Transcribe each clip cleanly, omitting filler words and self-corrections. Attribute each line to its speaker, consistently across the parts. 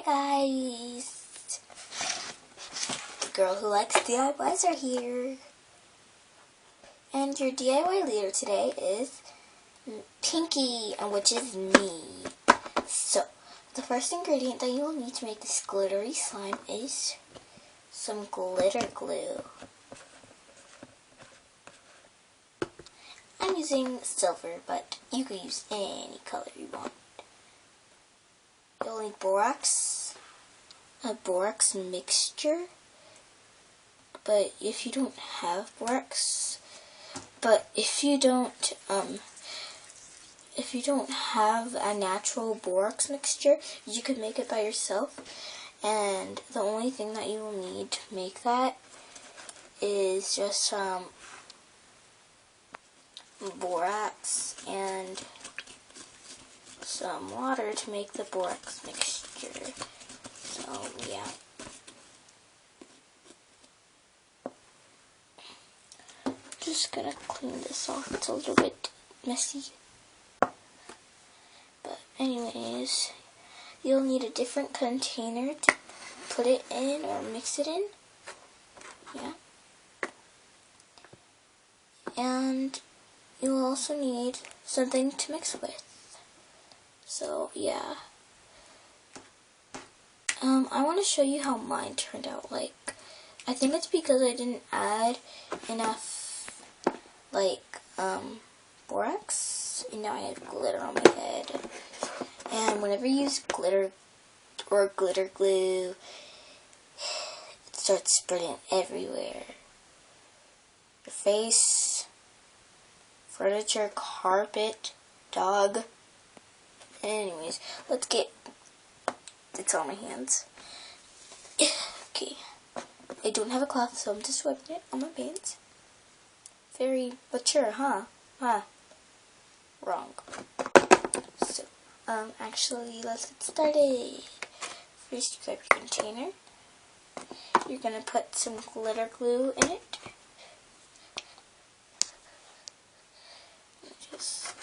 Speaker 1: Hi guys! The girl who likes DIYs are here. And your DIY leader today is Pinky, which is me. So, the first ingredient that you will need to make this glittery slime is some glitter glue. I'm using silver, but you could use any color you want. You'll need borax, a borax mixture, but if you don't have borax, if you don't have a natural borax mixture, you could make it by yourself, and the only thing that you will need to make that is just borax and some water to make the borax mixture. So yeah. Just gonna clean this off. It's a little bit messy. But anyways, you'll need a different container to put it in or mix it in. Yeah. And you'll also need something to mix with. So yeah, I want to show you how mine turned out. Like, I think it's because I didn't add enough, borax, and now I have glitter on my head. And whenever you use glitter or glitter glue, it starts spreading everywhere. Your face, furniture, carpet, dog. Anyways, let's get, it's on my hands. Okay, I don't have a cloth, so I'm just wiping it on my pants. Very mature, huh? Wrong. So, actually, let's get started. First, you grab your container. You're gonna put some glitter glue in it. Just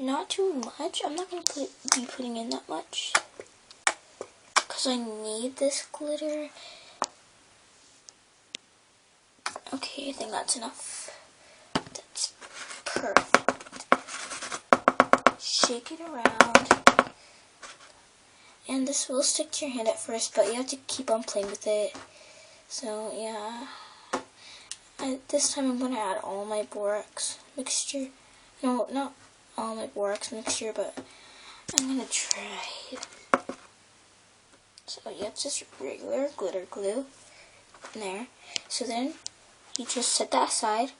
Speaker 1: not too much. I'm not going to be putting in that much because I need this glitter. Okay, I think that's enough. That's perfect. Shake it around. And this will stick to your hand at first, but you have to keep on playing with it. So, yeah. This time I'm going to add all my borax mixture. No, not all my borax mixture, but I'm gonna try. So yeah, it's just regular glitter glue in there. So then you just set that aside,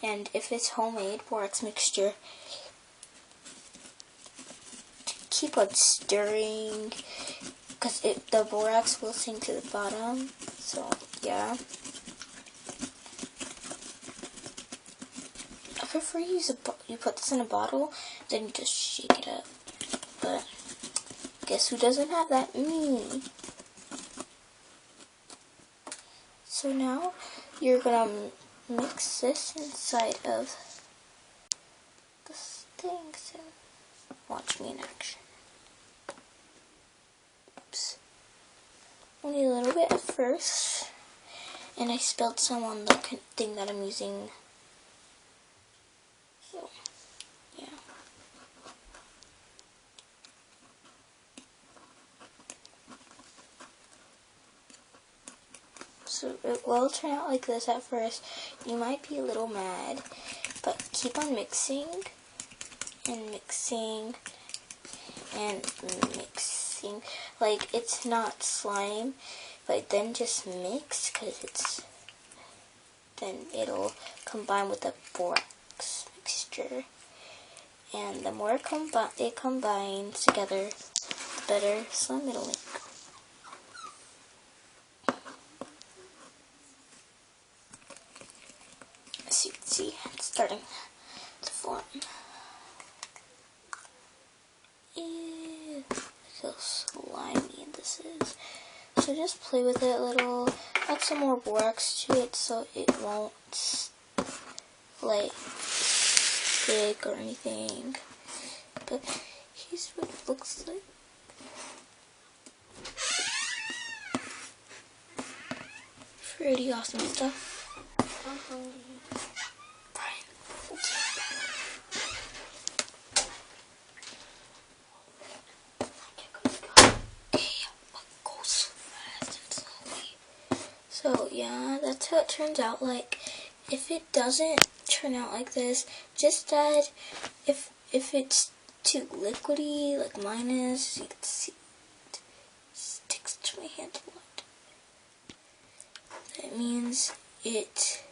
Speaker 1: and if it's homemade borax mixture, keep on stirring because the borax will sink to the bottom. So yeah. I prefer you put this in a bottle, then you just shake it up. But guess who doesn't have that? Me. So now you're gonna mix this inside of this thing. So watch me in action. Oops. Only a little bit at first, and I spilled some on the thing that I'm using. So, yeah. So it will turn out like this at first. You might be a little mad, but keep on mixing and mixing and mixing. Like, it's not slime, but then just mix because then it'll combine with the borax mixture, and the more it combines together, the better slime it'll make. As you can see, it's starting to form. Ew, look how slimy this is. So just play with it a little. Add some more borax to it so it won't like big or anything, but here's what it looks like. Pretty awesome stuff. Brian, so yeah, that's how it turns out. Like, if it doesn't turn out like this, just add, if it's too liquidy, like mine is, you can see it sticks to my hand a lot. That means it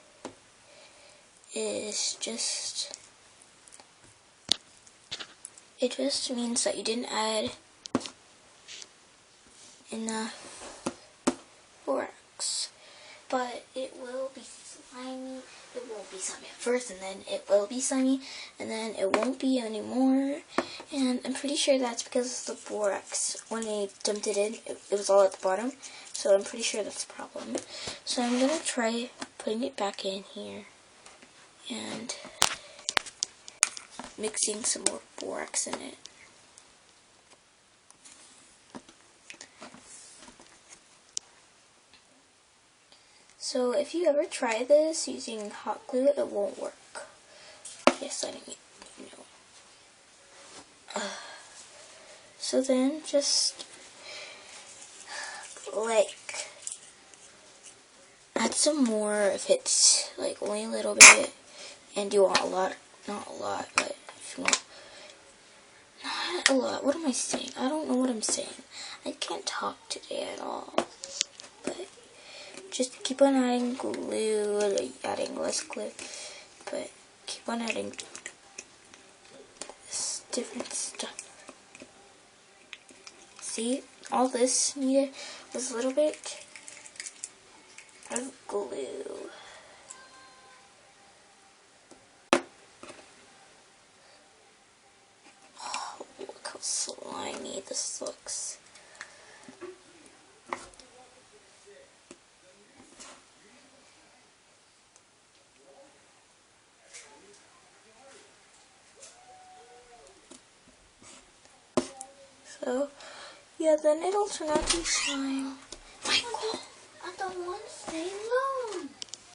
Speaker 1: just means that you didn't add enough borax. But it will be slimy. It won't be slimy at first, and then it will be slimy, and then it won't be anymore. And I'm pretty sure that's because of the borax. When I dumped it in, it was all at the bottom. So I'm pretty sure that's the problem. So I'm going to try putting it back in here and mixing some more borax in it. So if you ever try this using hot glue, it won't work. Yes, I didn't know. So then just like add some more if it's like only a little bit, and you want a lot, not a lot, but if you want not a lot. What am I saying? I don't know what I'm saying. I can't talk today at all. But just keep on adding glue, like adding less glue, but keep on adding this different stuff. See, all this needed was a little bit of glue. Oh, look how slimy this looks. So, yeah, then it'll turn out to be slime. Michael, I'm the one saying